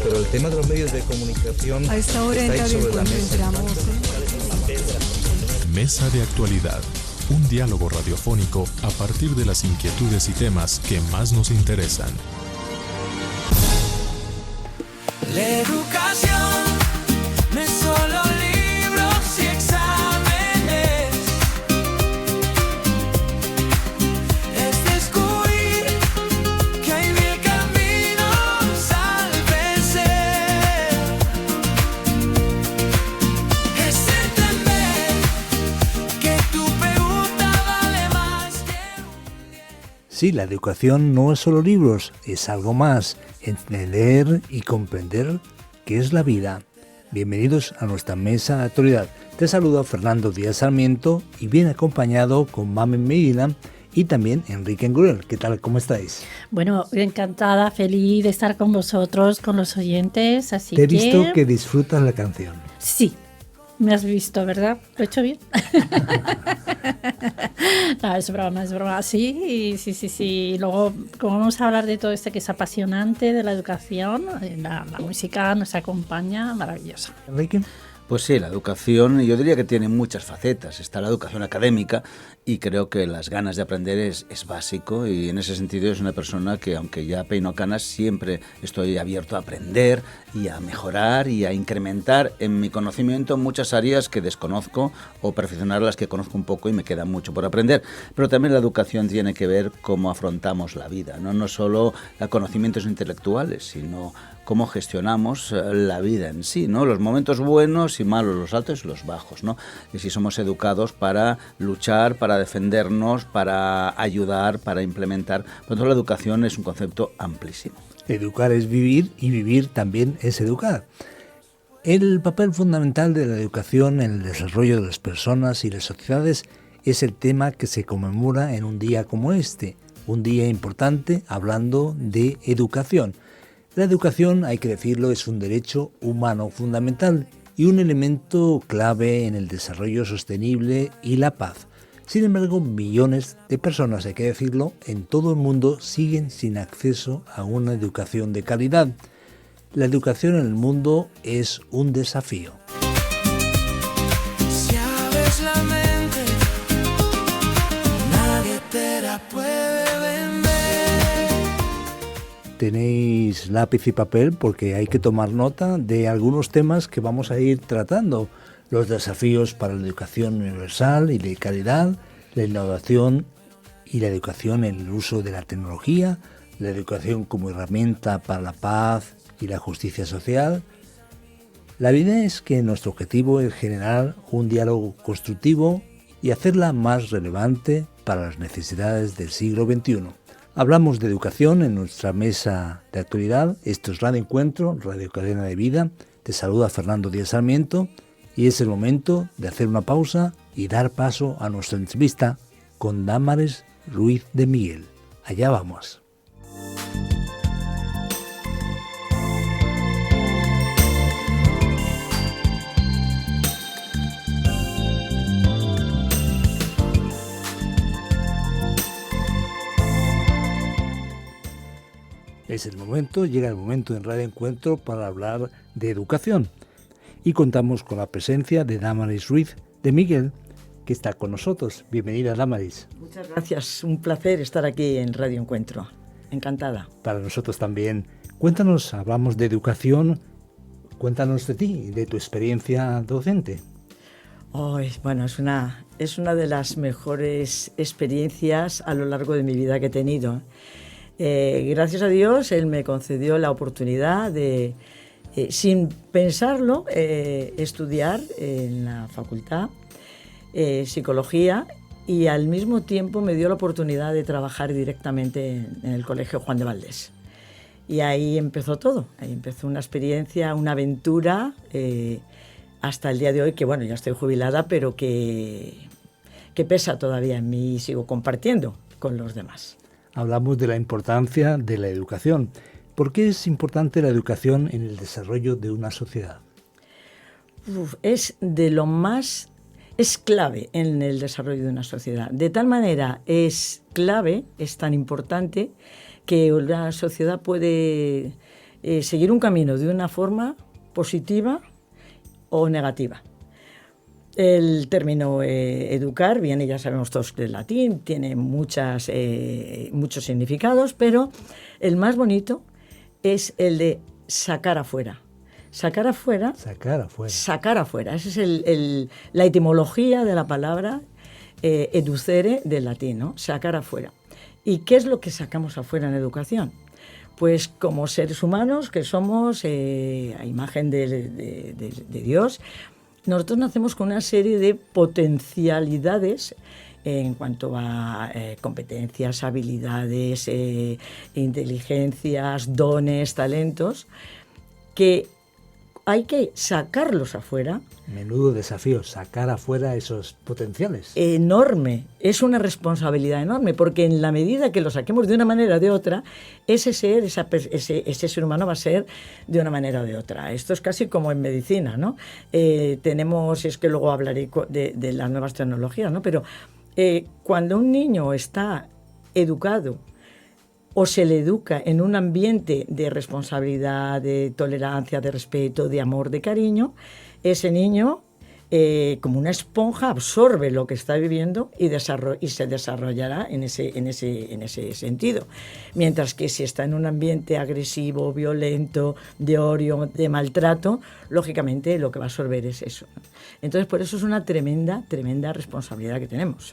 pero el tema de los medios de comunicación a esta hora está ahí sobre la mesa. entramos. Mesa de actualidad, un diálogo radiofónico a partir de las inquietudes y temas que más nos interesan. La educación no es solo libros y exámenes, es descubrir que hay mil caminos al vencer, es entender que tu pregunta vale más que un 10. Sí, la educación no es solo libros, es algo más, entender y comprender qué es la vida. Bienvenidos a nuestra mesa de actualidad. Te saluda Fernando Díaz Sarmiento y bien acompañado con Mamen Medina y también Enrique Engurel. ¿Qué tal? ¿Cómo estáis? Bueno, encantada, feliz de estar con vosotros, con los oyentes, así Te he que... visto que disfrutas la canción. Sí, me has visto, ¿verdad? ¿Lo he hecho bien? No, es broma. Sí. Y luego, como vamos a hablar de todo esto que es apasionante, de la educación, la música nos acompaña, maravillosa. Enrique. Pues sí, la educación, yo diría que tiene muchas facetas. Está la educación académica y creo que las ganas de aprender es básico, y en ese sentido es una persona que, aunque ya peino canas, siempre estoy abierto a aprender y a mejorar y a incrementar en mi conocimiento muchas áreas que desconozco o perfeccionar las que conozco un poco y me queda mucho por aprender. Pero también la educación tiene que ver cómo afrontamos la vida, no solo conocimientos intelectuales, sino cómo gestionamos la vida en sí, ¿no? Los momentos buenos y malos, los altos y los bajos, ¿no? Y si somos educados para luchar, para defendernos, para ayudar, para implementar. Por lo tanto, la educación es un concepto amplísimo. Educar es vivir y vivir también es educar. El papel fundamental de la educación en el desarrollo de las personas y las sociedades es el tema que se conmemora en un día como este, un día importante hablando de educación. La educación, hay que decirlo, es un derecho humano fundamental y un elemento clave en el desarrollo sostenible y la paz. Sin embargo, millones de personas, hay que decirlo, en todo el mundo siguen sin acceso a una educación de calidad. La educación en el mundo es un desafío. Si abres la mente, nadie te la puede vender. Tenéis lápiz y papel porque hay que tomar nota de algunos temas que vamos a ir tratando. Los desafíos para la educación universal y de calidad, la innovación y la educación en el uso de la tecnología, la educación como herramienta para la paz y la justicia social. La vida es que nuestro objetivo es generar un diálogo constructivo y hacerla más relevante para las necesidades del siglo XXI. Hablamos de educación en nuestra mesa de actualidad. Esto es Radio Encuentro, Radio Cadena de Vida. Te saluda Fernando Díaz Sarmiento y es el momento de hacer una pausa y dar paso a nuestra entrevista con Damaris Ruiz de Miguel. Allá vamos. Es el momento, llega el momento en Radio Encuentro para hablar de educación. Y contamos con la presencia de Damaris Ruiz de Miguel, que está con nosotros. Bienvenida, Damaris. Muchas gracias, un placer estar aquí en Radio Encuentro. Encantada. Para nosotros también. Cuéntanos, hablamos de educación, cuéntanos de ti, de tu experiencia docente. Bueno, es una de las mejores experiencias a lo largo de mi vida que he tenido. Gracias a Dios, Él me concedió la oportunidad de, sin pensarlo, estudiar en la facultad psicología, y al mismo tiempo me dio la oportunidad de trabajar directamente en el Colegio Juan de Valdés. Y ahí empezó todo, ahí empezó una experiencia, una aventura, hasta el día de hoy, que bueno, ya estoy jubilada, pero que pesa todavía en mí y sigo compartiendo con los demás. Hablamos de la importancia de la educación. ¿Por qué es importante la educación en el desarrollo de una sociedad? Es clave en el desarrollo de una sociedad. De tal manera es clave, es tan importante, que una sociedad puede seguir un camino de una forma positiva o negativa. El término educar viene, ya sabemos todos, del latín, tiene muchos significados, pero el más bonito es el de sacar afuera. Sacar afuera. Esa es la etimología de la palabra educere del latín, ¿no? Sacar afuera. ¿Y qué es lo que sacamos afuera en educación? Pues como seres humanos que somos a imagen de Dios, nosotros nacemos con una serie de potencialidades en cuanto a competencias, habilidades, inteligencias, dones, talentos, que hay que sacarlos afuera. Menudo desafío, sacar afuera esos potenciales. Enorme, es una responsabilidad enorme, porque en la medida que lo saquemos de una manera o de otra, ese ser humano va a ser de una manera o de otra. Esto es casi como en medicina, ¿no? Tenemos, es que luego hablaré de las nuevas tecnologías, ¿no? Pero cuando un niño está educado o se le educa en un ambiente de responsabilidad, de tolerancia, de respeto, de amor, de cariño, ese niño, como una esponja, absorbe lo que está viviendo y se desarrollará en ese sentido. Mientras que si está en un ambiente agresivo, violento, de odio, de maltrato, lógicamente lo que va a absorber es eso, ¿no? Entonces, por eso es una tremenda responsabilidad que tenemos.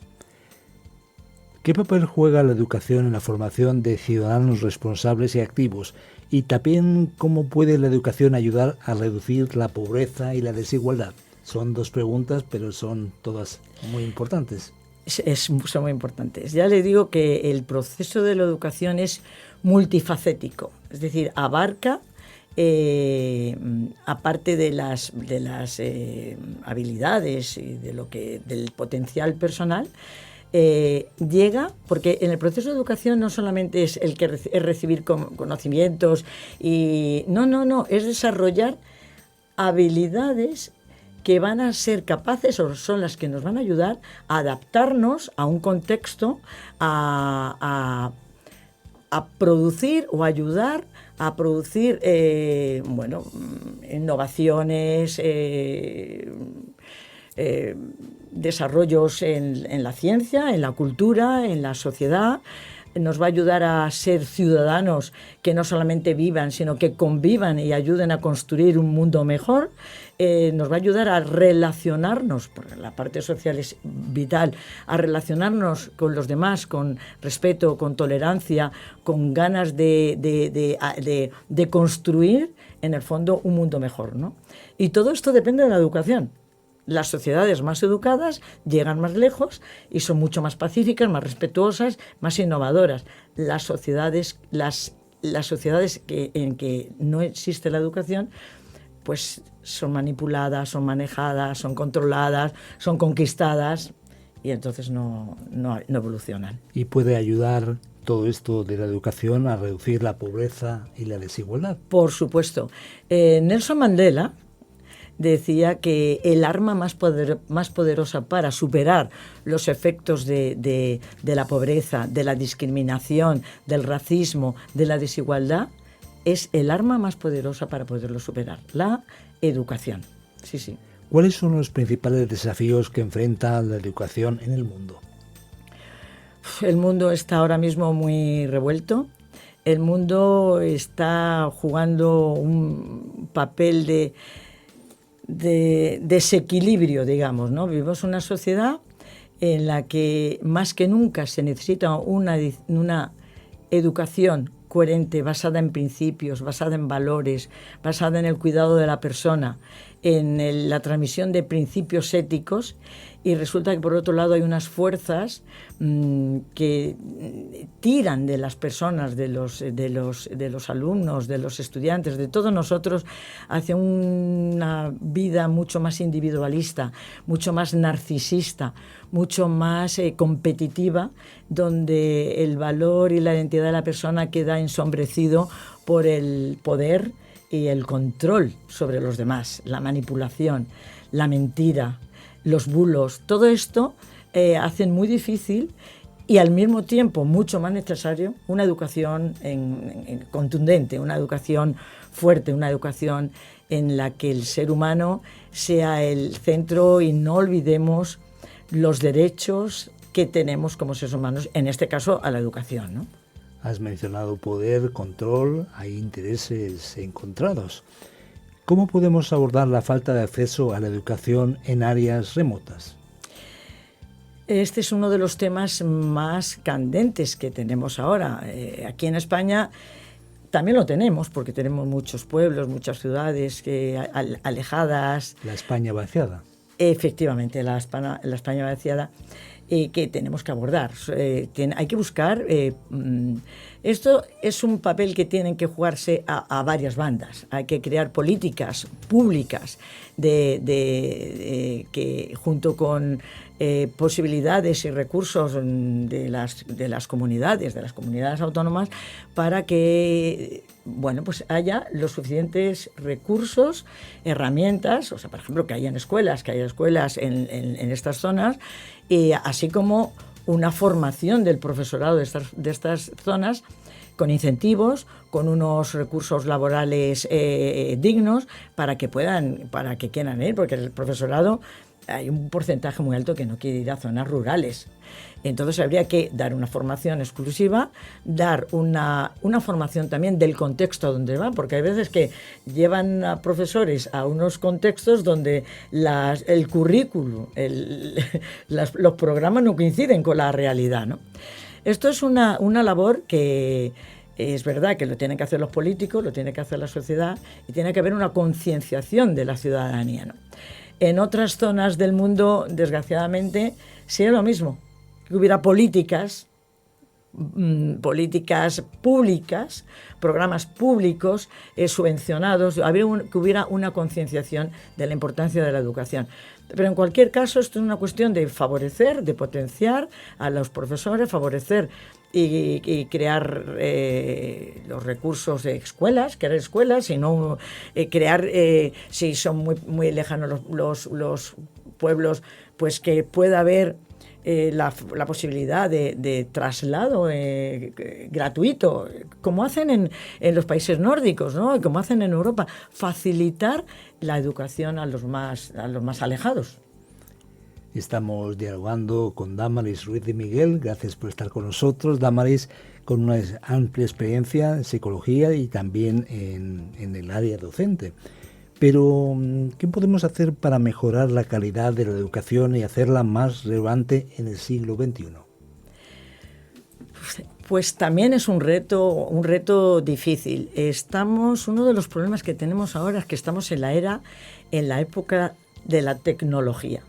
¿Qué papel juega la educación en la formación de ciudadanos responsables y activos? Y también, ¿cómo puede la educación ayudar a reducir la pobreza y la desigualdad? Son dos preguntas, pero son todas muy importantes. Son muy importantes. Ya le digo que el proceso de la educación es multifacético, es decir, abarca, aparte de las habilidades y del potencial personal, llega, porque en el proceso de educación no solamente es es recibir conocimientos y no, es desarrollar habilidades que van a ser capaces o son las que nos van a ayudar a adaptarnos a un contexto, a producir o ayudar a producir innovaciones, desarrollos en la ciencia, en la cultura, en la sociedad. Nos va a ayudar a ser ciudadanos que no solamente vivan, sino que convivan y ayuden a construir un mundo mejor. Nos va a ayudar a relacionarnos, porque la parte social es vital, a relacionarnos con los demás con respeto, con tolerancia, con ganas de construir, en el fondo, un mundo mejor, ¿no? Y todo esto depende de la educación. Las sociedades más educadas llegan más lejos y son mucho más pacíficas, más respetuosas, más innovadoras. Las sociedades en que no existe la educación, pues son manipuladas, son manejadas, son controladas, son conquistadas y entonces no evolucionan. ¿Y puede ayudar todo esto de la educación a reducir la pobreza y la desigualdad? Por supuesto. Nelson Mandela decía que el arma más poderosa para superar los efectos de la pobreza, de la discriminación, del racismo, de la desigualdad, es el arma más poderosa para poderlo superar, la educación. Sí. ¿Cuáles son los principales desafíos que enfrenta la educación en el mundo? El mundo está ahora mismo muy revuelto. El mundo está jugando un papel de desequilibrio, digamos, ¿no? Vivimos una sociedad en la que más que nunca se necesita una educación coherente, basada en principios, basada en valores, basada en el cuidado de la persona, en la transmisión de principios éticos, y resulta que por otro lado hay unas fuerzas que tiran de las personas, de los alumnos, de los estudiantes, de todos nosotros, hacia una vida mucho más individualista, mucho más narcisista, mucho más competitiva, donde el valor y la identidad de la persona queda ensombrecido por el poder y el control sobre los demás, la manipulación, la mentira, los bulos. Todo esto hacen muy difícil y al mismo tiempo mucho más necesario una educación contundente, una educación fuerte, una educación en la que el ser humano sea el centro y no olvidemos los derechos que tenemos como seres humanos, en este caso a la educación, ¿no? Has mencionado poder, control, hay intereses encontrados. ¿Cómo podemos abordar la falta de acceso a la educación en áreas remotas? Este es uno de los temas más candentes que tenemos ahora. Aquí en España también lo tenemos, porque tenemos muchos pueblos, muchas ciudades alejadas. La España vaciada. Efectivamente, la España vaciada, que tenemos que abordar. Hay que buscar... esto es un papel que tienen que jugarse a varias bandas. Hay que crear políticas públicas que junto con posibilidades y recursos de las comunidades autónomas, para que pues haya los suficientes recursos, herramientas, o sea, por ejemplo, que haya escuelas en estas zonas, así como una formación del profesorado de estas zonas, con incentivos, con unos recursos laborales dignos, para que quieran ir, porque el profesorado, hay un porcentaje muy alto que no quiere ir a zonas rurales. Entonces habría que dar una formación exclusiva, dar una formación también del contexto donde van, porque hay veces que llevan a profesores a unos contextos donde el currículum, los programas no coinciden con la realidad, ¿no? Esto es una labor que es verdad que lo tienen que hacer los políticos, lo tiene que hacer la sociedad, y tiene que haber una concienciación de la ciudadanía, ¿no? En otras zonas del mundo, desgraciadamente, sería lo mismo, que hubiera políticas públicas, programas públicos subvencionados, que hubiera una concienciación de la importancia de la educación. Pero en cualquier caso, esto es una cuestión de favorecer, de potenciar a los profesores, favorecer y crear los recursos de escuelas, crear escuelas, y no crear, si son muy lejanos los pueblos, pues que pueda haber la posibilidad de traslado gratuito, como hacen en los países nórdicos, ¿no? Y como hacen en Europa, facilitar la educación a los más alejados. Estamos dialogando con Dámaris Ruiz de Miguel. Gracias por estar con nosotros, Dámaris, con una amplia experiencia en psicología y también en el área docente. Pero, ¿qué podemos hacer para mejorar la calidad de la educación y hacerla más relevante en el siglo XXI? Pues también es un reto difícil. Uno de los problemas que tenemos ahora es que estamos en la época de la tecnología.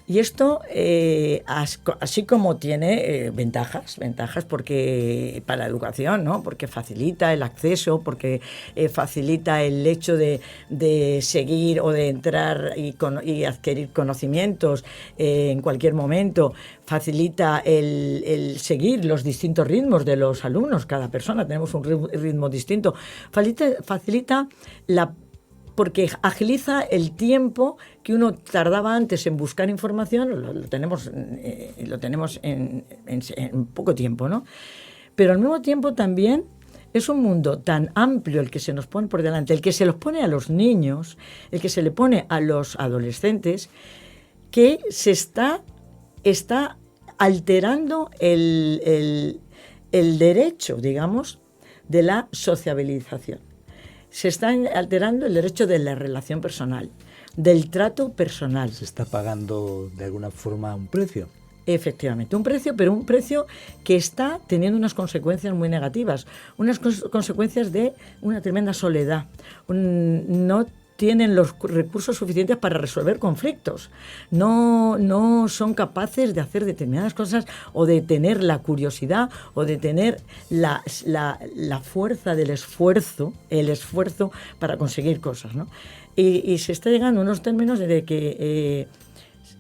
Y esto, así como tiene ventajas porque para la educación, ¿no? Porque facilita el acceso, porque facilita el hecho de seguir o de entrar y adquirir conocimientos en cualquier momento, facilita el seguir los distintos ritmos de los alumnos. Cada persona tenemos un ritmo distinto. Facilita porque agiliza el tiempo que uno tardaba antes en buscar información, lo tenemos en poco tiempo, ¿no? Pero al mismo tiempo también es un mundo tan amplio el que se nos pone por delante, el que se los pone a los niños, el que se le pone a los adolescentes, que se está alterando el derecho, digamos, de la sociabilización. Se está alterando el derecho de la relación personal, del trato personal. Se está pagando de alguna forma un precio. Efectivamente, un precio, pero un precio que está teniendo unas consecuencias muy negativas, unas consecuencias de una tremenda soledad. No tienen los recursos suficientes para resolver conflictos, no son capaces de hacer determinadas cosas, o de tener la curiosidad, o de tener la fuerza del esfuerzo, el esfuerzo para conseguir cosas, ¿no? Y se está llegando a unos términos de que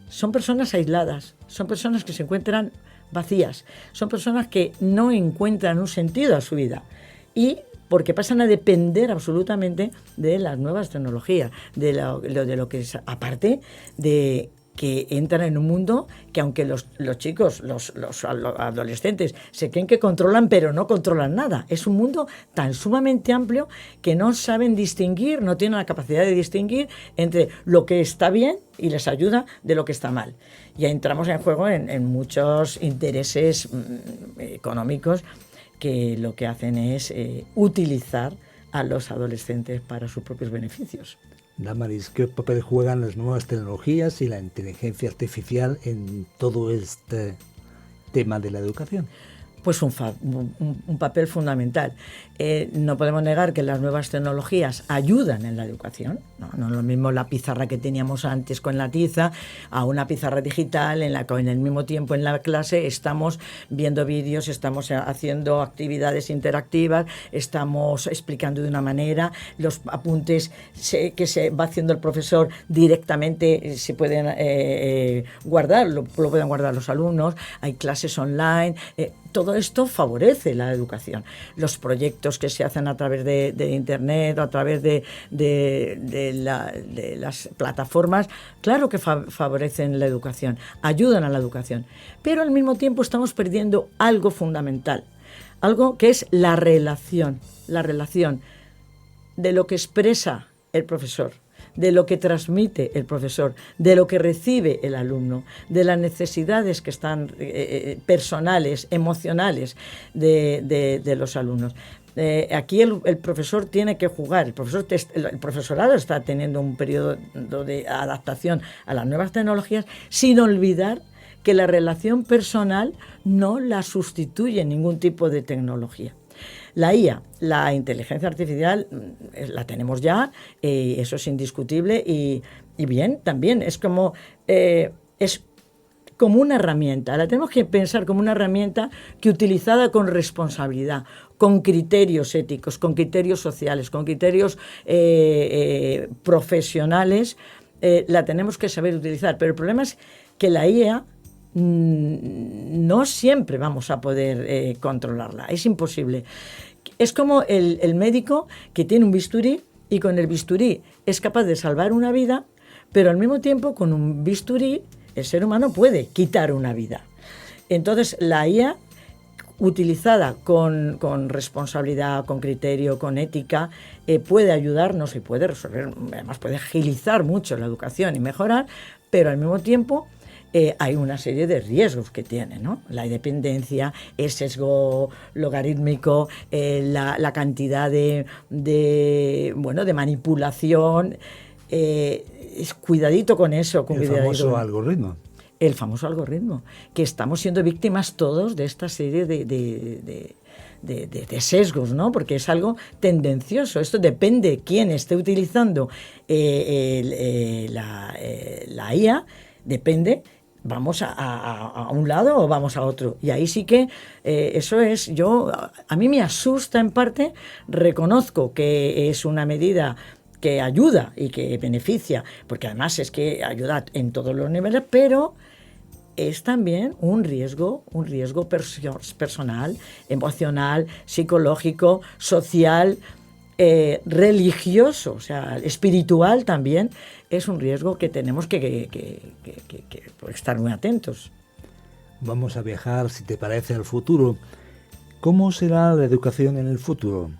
son personas aisladas, son personas que se encuentran vacías, son personas que no encuentran un sentido a su vida, y porque pasan a depender absolutamente de las nuevas tecnologías, de lo que es, aparte de que entran en un mundo que aunque los chicos, los adolescentes se creen que controlan, pero no controlan nada. Es un mundo tan sumamente amplio que no saben distinguir, no tienen la capacidad de distinguir entre lo que está bien y les ayuda de lo que está mal. Ya entramos en juego en muchos intereses económicos que lo que hacen es utilizar a los adolescentes para sus propios beneficios. Damaris, ¿qué papel juegan las nuevas tecnologías y la inteligencia artificial en todo este tema de la educación? Pues un papel fundamental. No podemos negar que las nuevas tecnologías ayudan en la educación. No es lo mismo la pizarra que teníamos antes con la tiza a una pizarra digital en la que en el mismo tiempo en la clase estamos viendo vídeos, estamos haciendo actividades interactivas, estamos explicando de una manera, los apuntes que se va haciendo el profesor directamente se pueden guardar, lo pueden guardar los alumnos, hay clases online. Todo esto favorece la educación. Los proyectos que se hacen a través de Internet, a través de las plataformas, claro que favorecen la educación, ayudan a la educación. Pero al mismo tiempo estamos perdiendo algo fundamental, algo que es la relación de lo que expresa el profesor, de lo que transmite el profesor, de lo que recibe el alumno, de las necesidades que están personales, emocionales de los alumnos. Aquí el profesor tiene que jugar, el profesorado está teniendo un periodo de adaptación a las nuevas tecnologías sin olvidar que la relación personal no la sustituye ningún tipo de tecnología. La IA, la inteligencia artificial, la tenemos ya, eso es indiscutible y bien, también es como una herramienta. La tenemos que pensar como una herramienta que utilizada con responsabilidad, con criterios éticos, con criterios sociales, con criterios profesionales, la tenemos que saber utilizar. Pero el problema es que la IA no siempre vamos a poder controlarla, es imposible. Es como el médico que tiene un bisturí y con el bisturí es capaz de salvar una vida, pero al mismo tiempo con un bisturí el ser humano puede quitar una vida. Entonces la IA, utilizada con responsabilidad, con criterio, con ética, puede ayudarnos y puede resolver, además puede agilizar mucho la educación y mejorar, pero al mismo tiempo hay una serie de riesgos que tiene, ¿no? La dependencia, el sesgo logarítmico, la cantidad de manipulación. Cuidadito con eso. El famoso algoritmo. El famoso algoritmo, que estamos siendo víctimas todos de esta serie de sesgos, ¿no? Porque es algo tendencioso. Esto depende de quién esté utilizando la IA, depende. ¿Vamos a un lado o vamos a otro? Y ahí sí que eso es, a mí me asusta en parte, reconozco que es una medida que ayuda y que beneficia, porque además es que ayuda en todos los niveles, pero es también un riesgo personal, emocional, psicológico, social, religioso, o sea, espiritual también. Es un riesgo que tenemos que estar muy atentos. Vamos a viajar, si te parece, al futuro. ¿Cómo será la educación en el futuro?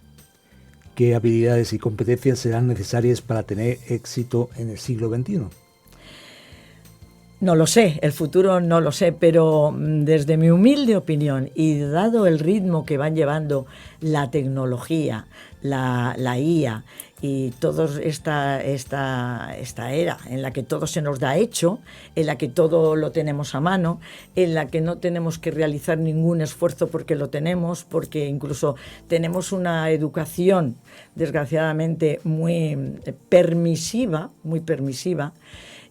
¿Qué habilidades y competencias serán necesarias para tener éxito en el siglo XXI? No lo sé, el futuro no lo sé, pero desde mi humilde opinión y dado el ritmo que van llevando la tecnología, la IA y toda esta era en la que todo se nos da hecho, en la que todo lo tenemos a mano, en la que no tenemos que realizar ningún esfuerzo porque lo tenemos, porque incluso tenemos una educación desgraciadamente muy permisiva,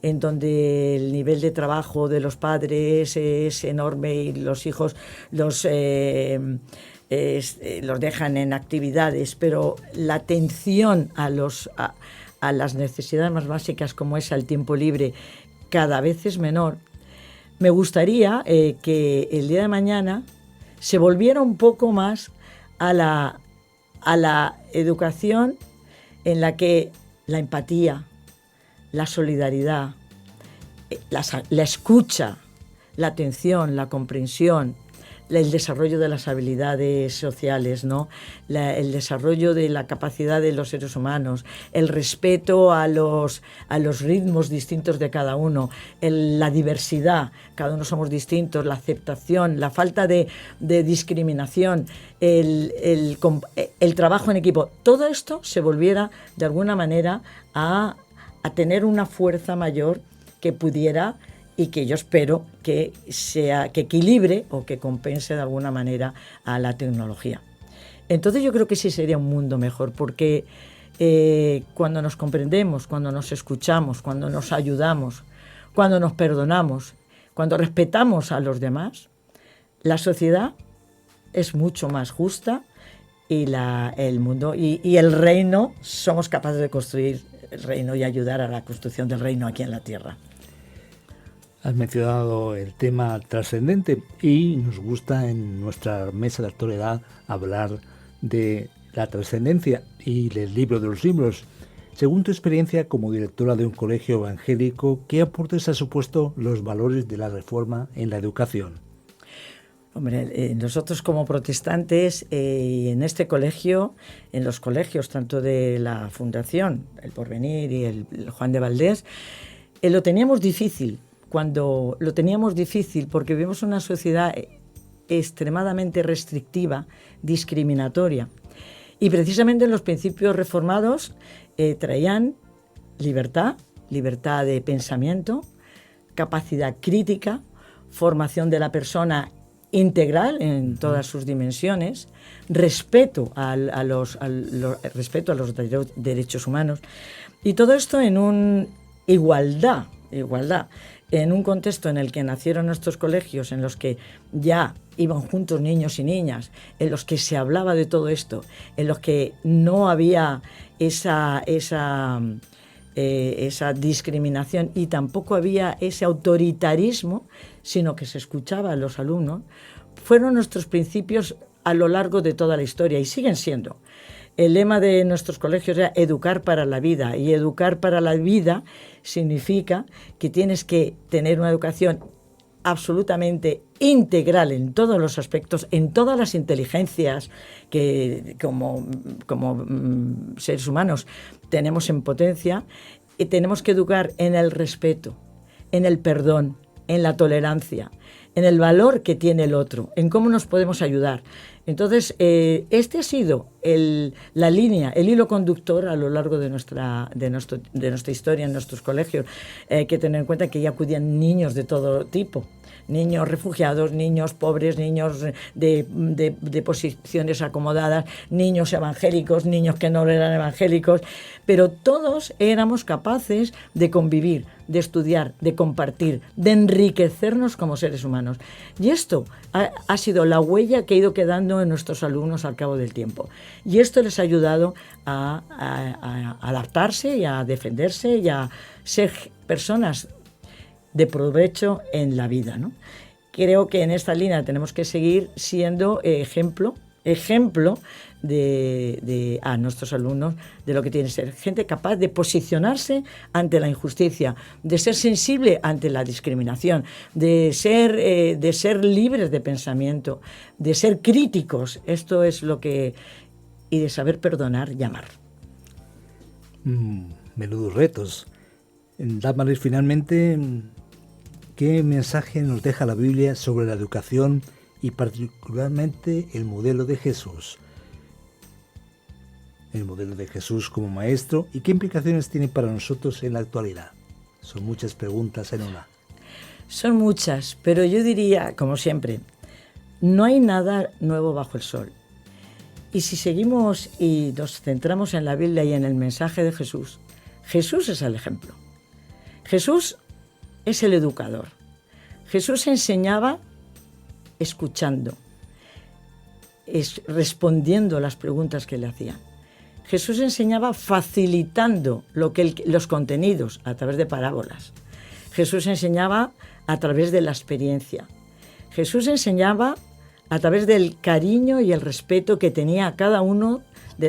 en donde el nivel de trabajo de los padres es enorme y los hijos los dejan en actividades, pero la atención a las necesidades más básicas como es el tiempo libre cada vez es menor. Me gustaría que el día de mañana se volviera un poco más a la educación en la que la empatía, la solidaridad, la escucha, la atención, la comprensión, el desarrollo de las habilidades sociales, ¿no? El desarrollo de la capacidad de los seres humanos, el respeto a los ritmos distintos de cada uno, la diversidad, cada uno somos distintos, la aceptación, la falta de discriminación, el trabajo en equipo, todo esto se volviera de alguna manera a tener una fuerza mayor que pudiera, y que yo espero que equilibre o que compense de alguna manera a la tecnología. Entonces yo creo que sí sería un mundo mejor, porque cuando nos comprendemos, cuando nos escuchamos, cuando nos ayudamos, cuando nos perdonamos, cuando respetamos a los demás, la sociedad es mucho más justa y el mundo y el reino, somos capaces de construir el reino y ayudar a la construcción del reino aquí en la tierra. Has mencionado el tema trascendente y nos gusta en nuestra mesa de actualidad hablar de la trascendencia y del libro de los libros. Según tu experiencia como directora de un colegio evangélico, ¿qué aportes ha supuesto los valores de la Reforma en la educación? Hombre, nosotros como protestantes en este colegio, en los colegios tanto de la Fundación, el Porvenir y el Juan de Valdés, lo teníamos difícil. Cuando lo teníamos difícil porque vivimos una sociedad extremadamente restrictiva, discriminatoria. Y precisamente los principios reformados traían libertad de pensamiento, capacidad crítica, formación de la persona integral en todas sus dimensiones, respeto a los derechos humanos. Y todo esto en una igualdad. En un contexto en el que nacieron nuestros colegios, en los que ya iban juntos niños y niñas, en los que se hablaba de todo esto, en los que no había esa discriminación y tampoco había ese autoritarismo, sino que se escuchaba a los alumnos, fueron nuestros principios a lo largo de toda la historia y siguen siendo. El lema de nuestros colegios era educar para la vida, y educar para la vida significa que tienes que tener una educación absolutamente integral en todos los aspectos, en todas las inteligencias que como seres humanos tenemos en potencia, y tenemos que educar en el respeto, en el perdón, en la tolerancia, en el valor que tiene el otro, en cómo nos podemos ayudar. Entonces, este ha sido la línea, el hilo conductor a lo largo de nuestra historia en nuestros colegios. Hay que tener en cuenta que ya acudían niños de todo tipo, niños refugiados, niños pobres, niños de posiciones acomodadas, niños evangélicos, niños que no eran evangélicos, pero todos éramos capaces de convivir, de estudiar, de compartir, de enriquecernos como seres humanos. Y esto ha sido la huella que ha ido quedando en nuestros alumnos al cabo del tiempo. Y esto les ha ayudado a adaptarse y a defenderse y a ser personas de provecho en la vida, ¿no? Creo que en esta línea tenemos que seguir siendo ejemplo a nuestros alumnos de lo que tiene que ser gente capaz de posicionarse ante la injusticia, de ser sensible ante la discriminación, de ser libres de pensamiento, de ser críticos. Esto es lo que... y de saber perdonar y amar. Menudos retos. Damaris, finalmente, ¿qué mensaje nos deja la Biblia sobre la educación y particularmente el modelo de Jesús? El modelo de Jesús como maestro, y qué implicaciones tiene para nosotros en la actualidad. Son muchas preguntas en una. Son muchas, pero yo diría, como siempre, no hay nada nuevo bajo el sol. Y si seguimos y nos centramos en la Biblia y en el mensaje de Jesús, Jesús es el ejemplo. Jesús es el educador. Jesús enseñaba escuchando, respondiendo a las preguntas que le hacían. Jesús enseñaba facilitando los contenidos a través de parábolas. Jesús enseñaba a través de la experiencia. Jesús enseñaba a través del cariño y el respeto que tenía a cada uno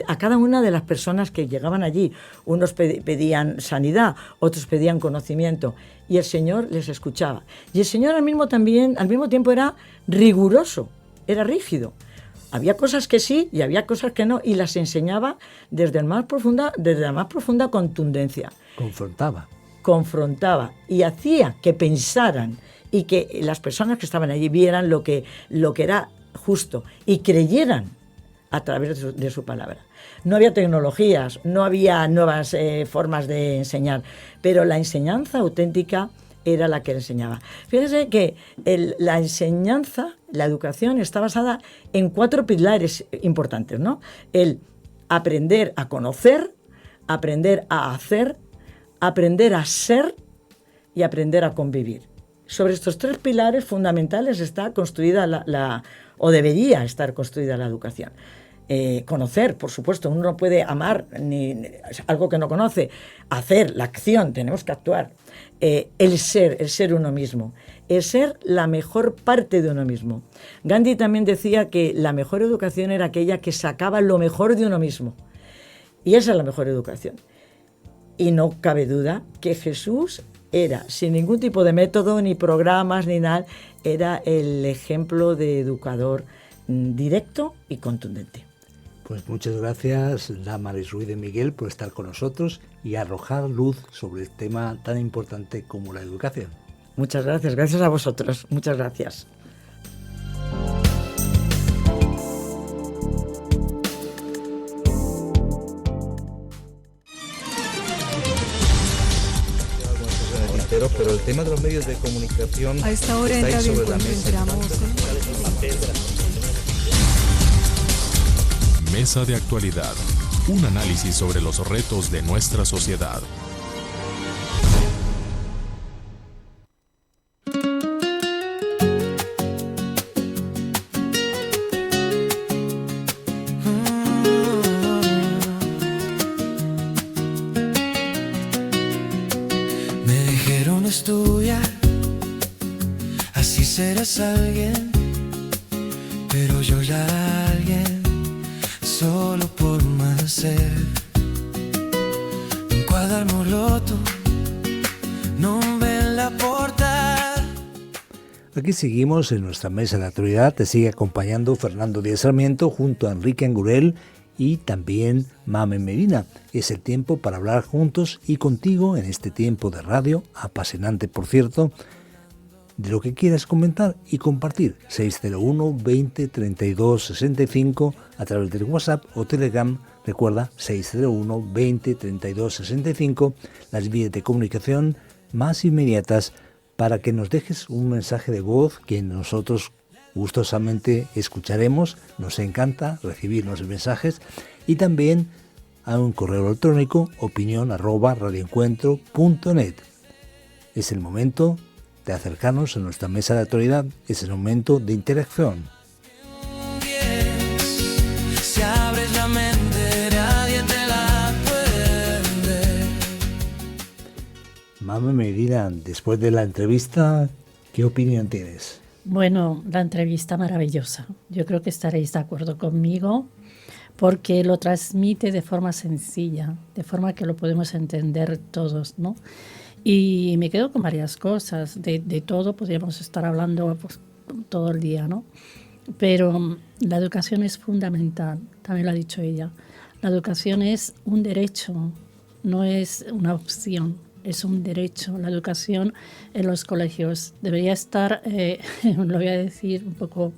a cada una de las personas que llegaban allí. Unos pedían sanidad, otros pedían conocimiento, y el Señor les escuchaba. Y el Señor al mismo tiempo era riguroso, era rígido. Había cosas que sí y había cosas que no, y las enseñaba desde la más profunda contundencia. Confrontaba y hacía que pensaran y que las personas que estaban allí vieran lo que era justo y creyeran a través de su palabra. No había tecnologías, no había nuevas formas de enseñar, pero la enseñanza auténtica era la que enseñaba. Fíjense que la enseñanza, la educación, está basada en 4 pilares importantes, ¿no? El aprender a conocer, aprender a hacer, aprender a ser y aprender a convivir. Sobre estos 3 pilares fundamentales está construida o debería estar construida la educación. Conocer, por supuesto, uno no puede amar algo que no conoce. Hacer, la acción, tenemos que actuar. El ser uno mismo, el ser la mejor parte de uno mismo. Gandhi también decía que la mejor educación era aquella que sacaba lo mejor de uno mismo. Y esa es la mejor educación. Y no cabe duda que Jesús era, sin ningún tipo de método, ni programas, ni nada, era el ejemplo de educador directo y contundente. Pues muchas gracias, Damaris Ruiz de Miguel, por estar con nosotros y arrojar luz sobre el tema tan importante como la educación. Muchas gracias a vosotros, muchas gracias. Pero el tema de los medios de comunicación a esta hora está ahí en Radio sobre la Encuentro mesa. Mesa de actualidad. Un análisis sobre los retos de nuestra sociedad. Me dijeron estudiar, así serás alguien, pero yo ya era alguien solo por nacer. Un cuaderno roto, no ven la portada. Aquí seguimos en nuestra mesa de actualidad. Te sigue acompañando Fernando Díaz Sarmiento junto a Enrique Angurel y también Mame Medina. Es el tiempo para hablar juntos y contigo en este tiempo de radio, apasionante por cierto, de lo que quieras comentar y compartir. 601 20 32 65 a través del WhatsApp o Telegram. Recuerda, 601 20 32 65, las vías de comunicación más inmediatas para que nos dejes un mensaje de voz que nosotros gustosamente escucharemos. Nos encanta recibir los mensajes, y también a un correo electrónico opinion@radioencuentro.net. Es el momento de acercarnos a nuestra mesa de actualidad, es el momento de interacción. Si abres la mente, nadie te la puede ver. Mame Medina, después de la entrevista, ¿qué opinión tienes? Bueno, la entrevista maravillosa. Yo creo que estaréis de acuerdo conmigo porque lo transmite de forma sencilla, de forma que lo podemos entender todos, ¿no? Y me quedo con varias cosas. De todo podríamos estar hablando pues, todo el día, ¿no? Pero la educación es fundamental, también lo ha dicho ella. La educación es un derecho, no es una opción. Es un derecho. La educación en los colegios debería estar, lo voy a decir un poco,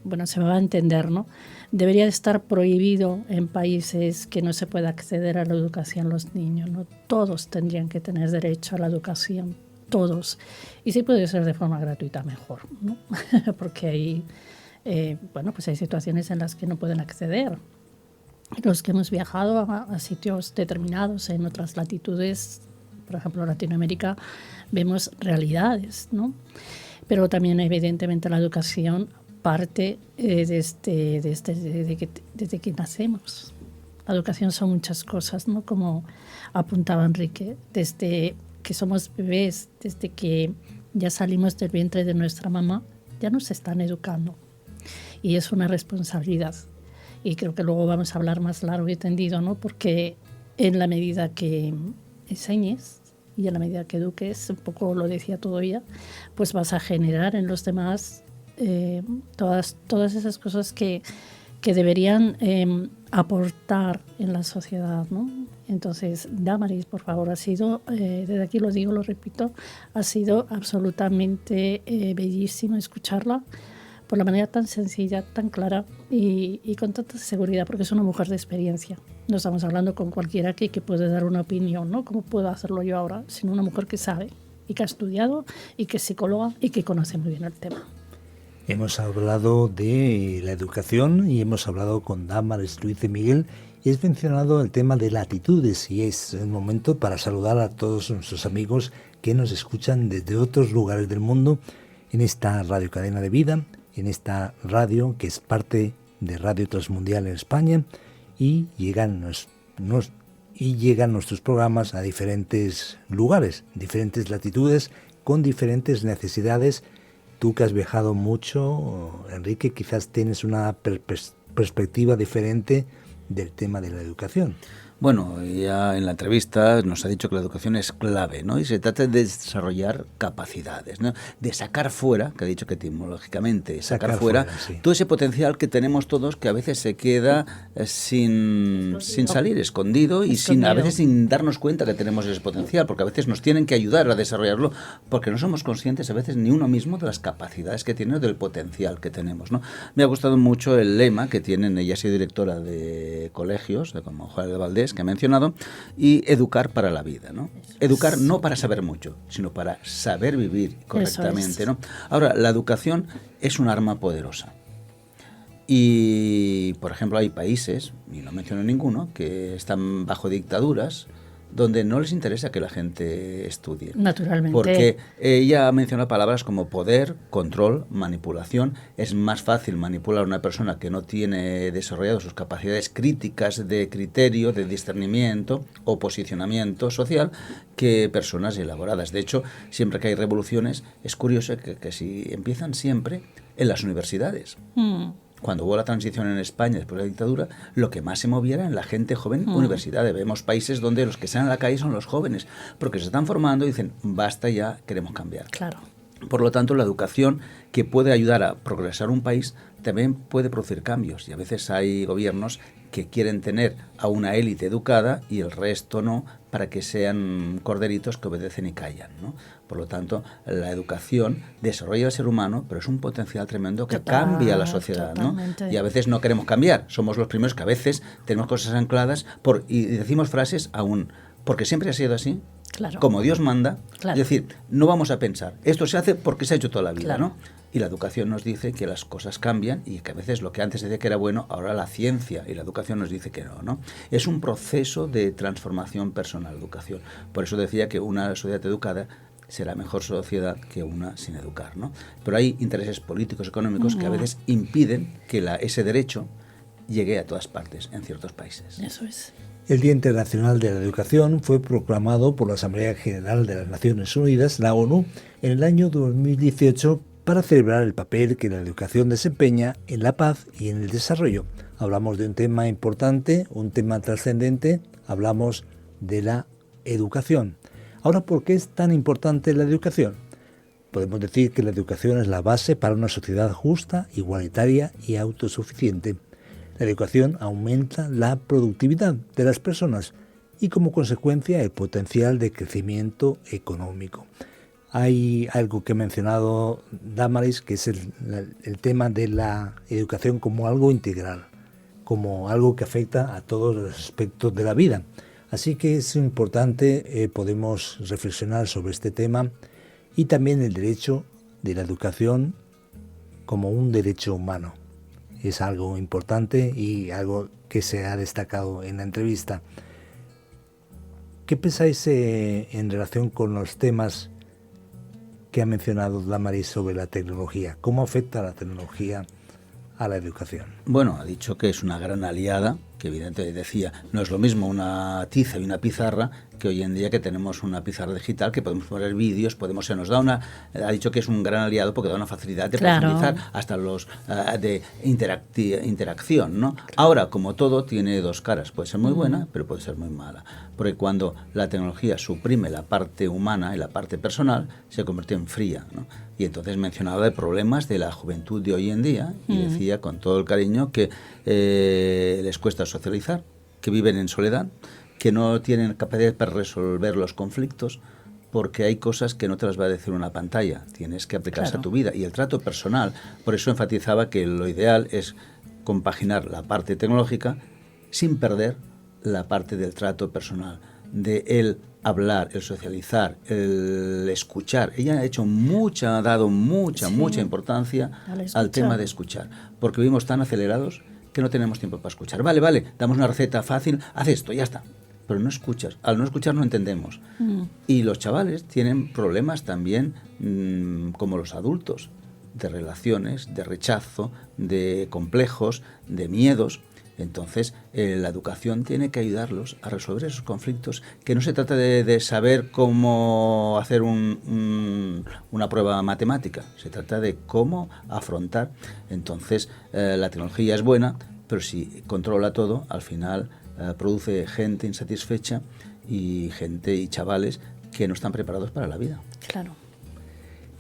bueno, se me va a entender, ¿no? Debería estar prohibido en países que no se pueda acceder a la educación los niños, ¿no? Todos tendrían que tener derecho a la educación, todos. Y si puede ser de forma gratuita, mejor, ¿no? Porque hay, bueno, pues hay situaciones en las que no pueden acceder. Los que hemos viajado a sitios determinados en otras latitudes, por ejemplo Latinoamérica, vemos realidades, ¿no? Pero también evidentemente la educación parte desde que nacemos. La educación son muchas cosas, ¿no? Como apuntaba Enrique, desde que somos bebés, desde que ya salimos del vientre de nuestra mamá, ya nos están educando. Y es una responsabilidad. y creo que luego vamos a hablar más largo y tendido, ¿no? Porque en la medida que enseñes y en la medida que eduques, un poco lo decía todo ella, pues vas a generar en los demás todas esas cosas que deberían aportar en la sociedad, ¿no? Entonces, Damaris, por favor, ha sido, desde aquí lo digo, lo repito, ha sido absolutamente bellísimo escucharla por la manera tan sencilla, tan clara y con tanta seguridad, porque es una mujer de experiencia. No estamos hablando con cualquiera que puede dar una opinión, ¿no? Como puedo hacerlo yo ahora, sino una mujer que sabe y que ha estudiado y que es psicóloga y que conoce muy bien el tema. Hemos hablado de la educación y hemos hablado con Damaris Ruiz de Miguel y has mencionado el tema de latitudes y es el momento para saludar a todos nuestros amigos que nos escuchan desde otros lugares del mundo en esta Radio Cadena de Vida, en esta radio que es parte de Radio Transmundial en España y llegan nuestros programas a diferentes lugares, diferentes latitudes, con diferentes necesidades. Tú que has viajado mucho, Enrique, quizás tienes una perspectiva diferente del tema de la educación. Bueno, ya en la entrevista nos ha dicho que la educación es clave, ¿no? Y se trata de desarrollar capacidades, ¿no? De sacar fuera, que ha dicho que etimológicamente, sacar fuera sí, todo ese potencial que tenemos todos que a veces se queda sin salir, escondido y a veces sin darnos cuenta que tenemos ese potencial, porque a veces nos tienen que ayudar a desarrollarlo, porque no somos conscientes a veces ni uno mismo de las capacidades que tiene o del potencial que tenemos, ¿no? Me ha gustado mucho el lema que tienen, ella ha sido directora de colegios, como Juárez de Valdés, que ha mencionado, y educar para la vida, ¿no? Educar no para saber mucho, sino para saber vivir correctamente, ¿no? Ahora, la educación es un arma poderosa. Y, por ejemplo, hay países, y no menciono ninguno, que están bajo dictaduras donde no les interesa que la gente estudie. Naturalmente. Porque ella menciona palabras como poder, control, manipulación. Es más fácil manipular a una persona que no tiene desarrollado sus capacidades críticas de criterio, de discernimiento o posicionamiento social que personas elaboradas. De hecho, siempre que hay revoluciones, es curioso que si empiezan siempre en las universidades. Cuando hubo la transición en España después de la dictadura, lo que más se movía era en la gente joven universidad. Vemos países donde los que salen a la calle son los jóvenes, porque se están formando y dicen, basta ya, queremos cambiar. Claro. Por lo tanto, la educación que puede ayudar a progresar un país también puede producir cambios. Y a veces hay gobiernos que quieren tener a una élite educada y el resto no, para que sean corderitos que obedecen y callan, ¿no? Por lo tanto, la educación desarrolla al ser humano, pero es un potencial tremendo que cambia la sociedad, ¿no? Y a veces no queremos cambiar. Somos los primeros que a veces tenemos cosas ancladas y decimos frases aún, porque siempre ha sido así. Claro. Como Dios manda, claro. Es decir, no vamos a pensar, esto se hace porque se ha hecho toda la vida, claro, ¿no? Y la educación nos dice que las cosas cambian y que a veces lo que antes decía que era bueno, ahora la ciencia y la educación nos dice que no, ¿no? Es un proceso de transformación personal, educación. Por eso decía que una sociedad educada será mejor sociedad que una sin educar, ¿no? Pero hay intereses políticos, económicos que a veces impiden que ese derecho llegue a todas partes en ciertos países. Eso es. El Día Internacional de la Educación fue proclamado por la Asamblea General de las Naciones Unidas, la ONU, en el año 2018 para celebrar el papel que la educación desempeña en la paz y en el desarrollo. Hablamos de un tema importante, un tema trascendente, hablamos de la educación. Ahora, ¿por qué es tan importante la educación? Podemos decir que la educación es la base para una sociedad justa, igualitaria y autosuficiente. La educación aumenta la productividad de las personas y como consecuencia el potencial de crecimiento económico. Hay algo que ha mencionado Damaris, que es el tema de la educación como algo integral, como algo que afecta a todos los aspectos de la vida. Así que es importante, podemos reflexionar sobre este tema y también el derecho de la educación como un derecho humano. Es algo importante y algo que se ha destacado en la entrevista. ¿Qué pensáis en relación con los temas que ha mencionado Damaris sobre la tecnología? ¿Cómo afecta la tecnología a la educación? Bueno, ha dicho que es una gran aliada que evidentemente decía, no es lo mismo una tiza y una pizarra que hoy en día que tenemos una pizarra digital que podemos poner vídeos, se nos da ha dicho que es un gran aliado porque da una facilidad de profundizar hasta los de interacción, ¿no? Claro. Ahora, como todo, tiene dos caras, puede ser muy buena, pero puede ser muy mala, porque cuando la tecnología suprime la parte humana y la parte personal, se convierte en fría, ¿no? Y entonces mencionaba de problemas de la juventud de hoy en día y decía con todo el cariño que les cuesta socializar, que viven en soledad, que no tienen capacidad para resolver los conflictos, porque hay cosas que no te las va a decir una pantalla, tienes que aplicarse a tu vida. Y el trato personal, por eso enfatizaba que lo ideal es compaginar la parte tecnológica sin perder la parte del trato personal, de el hablar, el socializar, el escuchar. Ella ha dado mucha importancia al tema de escuchar, porque vivimos tan acelerados que no tenemos tiempo para escuchar. Vale, damos una receta fácil, haz esto, ya está. Pero no escuchas. Al no escuchar no entendemos. Y los chavales tienen problemas también como los adultos, de relaciones, de rechazo, de complejos, de miedos. Entonces, la educación tiene que ayudarlos a resolver esos conflictos, que no se trata de saber cómo hacer una prueba matemática, se trata de cómo afrontar. Entonces, la tecnología es buena, pero si controla todo, al final produce gente insatisfecha y chavales que no están preparados para la vida. Claro.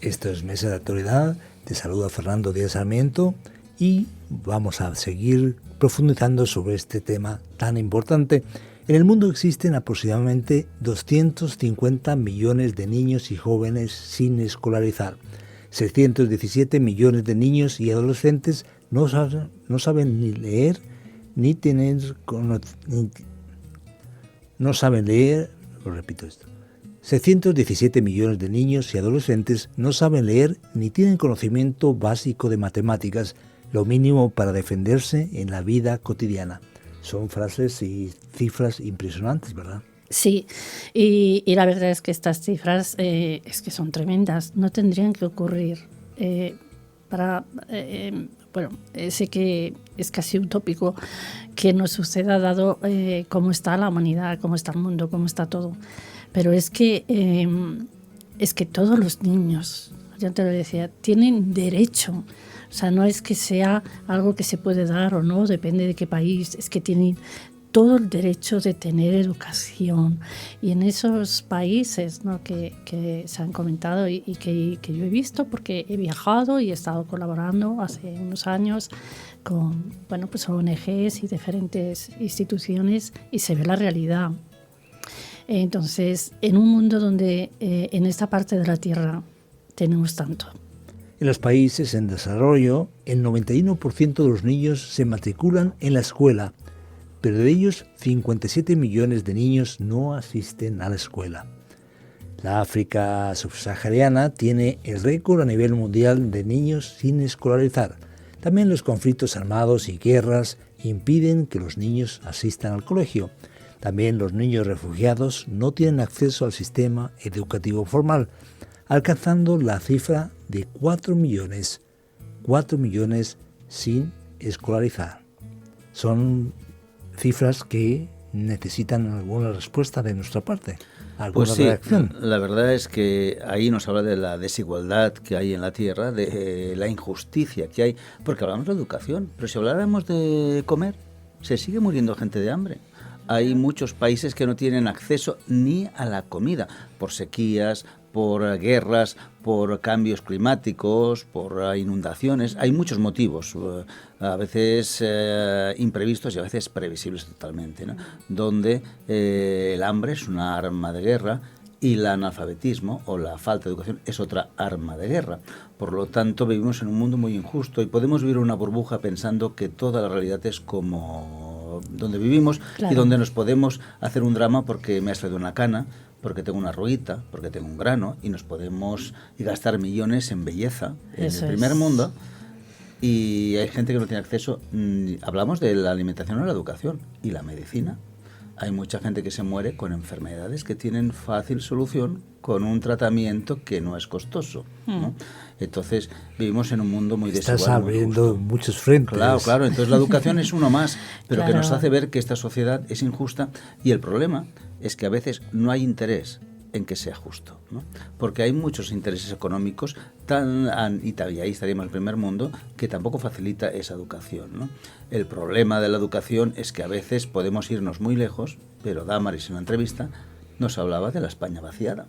Esto es Mesa de Actualidad, te saluda Fernando Díaz Sarmiento y vamos a seguir profundizando sobre este tema tan importante. En el mundo existen aproximadamente 250 millones de niños y jóvenes sin escolarizar. 617 millones de niños y adolescentes no saben ni leer ni no saben leer, lo repito esto. 617 millones de niños y adolescentes no saben leer ni tienen conocimiento básico de matemáticas, lo mínimo para defenderse en la vida cotidiana. Son frases y cifras impresionantes, ¿verdad? Sí, y la verdad es que estas cifras es que son tremendas, no tendrían que ocurrir. Sé que es casi utópico que no suceda dado cómo está la humanidad, cómo está el mundo, cómo está todo. Pero es que todos los niños, ya te lo decía, tienen derecho. O sea, no es que sea algo que se puede dar o no, depende de qué país, es que tienen todo el derecho de tener educación. Y en esos países, ¿no?, que se han comentado y que yo he visto, porque he viajado y he estado colaborando hace unos años con ONGs y diferentes instituciones y se ve la realidad. Entonces, en un mundo donde en esta parte de la Tierra tenemos tanto. En los países en desarrollo, el 91% de los niños se matriculan en la escuela, pero de ellos 57 millones de niños no asisten a la escuela. La África subsahariana tiene el récord a nivel mundial de niños sin escolarizar. También los conflictos armados y guerras impiden que los niños asistan al colegio. También los niños refugiados no tienen acceso al sistema educativo formal, alcanzando la cifra de 4 millones sin escolarizar. Son cifras que necesitan alguna respuesta de nuestra parte, alguna reacción. La verdad es que ahí nos habla de la desigualdad que hay en la Tierra, de la injusticia que hay, porque hablamos de educación, pero si habláramos de comer, se sigue muriendo gente de hambre. Hay muchos países que no tienen acceso ni a la comida, por sequías, por guerras, por cambios climáticos, por inundaciones. Hay muchos motivos, a veces imprevistos y a veces previsibles totalmente, ¿no?, donde el hambre es una arma de guerra y el analfabetismo o la falta de educación es otra arma de guerra. Por lo tanto, vivimos en un mundo muy injusto y podemos vivir una burbuja pensando que toda la realidad es como donde vivimos, claro, y donde nos podemos hacer un drama porque me ha salido una cana, porque tengo una arruguita, porque tengo un grano, y nos podemos gastar millones en belleza en el primer mundo, y hay gente que no tiene acceso. Hablamos de la alimentación o la educación y la medicina. hay mucha gente que se muere con enfermedades que tienen fácil solución con un tratamiento que no es costoso, ¿no? Entonces vivimos en un mundo muy desigual. Estás abriendo muchos frentes. Claro, entonces la educación es uno más, pero Claro. que nos hace ver que esta sociedad es injusta, y el problema es que a veces no hay interés en que sea justo, ¿no? Porque hay muchos intereses económicos y ahí estaríamos en el primer mundo, que tampoco facilita esa educación, ¿no? El problema de la educación es que a veces podemos irnos muy lejos, pero Dámaris en una entrevista nos hablaba de la España vaciada.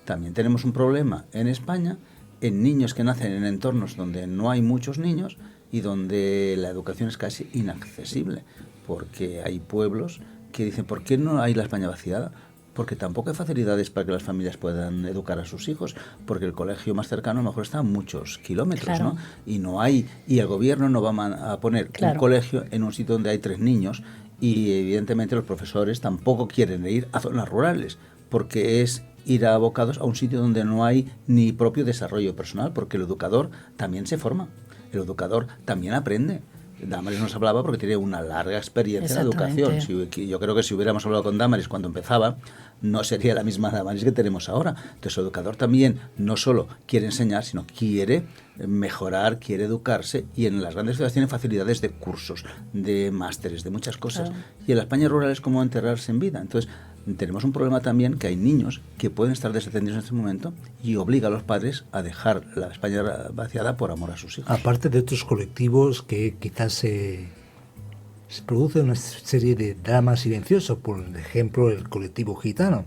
También tenemos un problema en España en niños que nacen en entornos donde no hay muchos niños y donde la educación es casi inaccesible, porque hay pueblos que dicen, ¿por qué no hay la España vaciada? Porque tampoco hay facilidades para que las familias puedan educar a sus hijos, porque el colegio más cercano a lo mejor está a muchos kilómetros, Claro. ¿no? Y el gobierno no va a poner Claro. un colegio en un sitio donde hay 3 niños, y evidentemente los profesores tampoco quieren ir a zonas rurales, porque es ir abocados a un sitio donde no hay ni propio desarrollo personal, porque el educador también se forma, el educador también aprende. Dámaris nos hablaba porque tiene una larga experiencia en la educación. Yo creo que si hubiéramos hablado con Dámaris cuando empezaba, no sería la misma Dámaris que tenemos ahora. Entonces el educador también no solo quiere enseñar, sino quiere mejorar, quiere educarse, y en las grandes ciudades tiene facilidades de cursos, de másteres, de muchas cosas. Claro. Y en la España rural es como enterrarse en vida. Entonces tenemos un problema también, que hay niños que pueden estar desatendidos en este momento, y obliga a los padres a dejar la España vaciada por amor a sus hijos. Aparte de otros colectivos que quizás se produce una serie de dramas silenciosos, por ejemplo el colectivo gitano.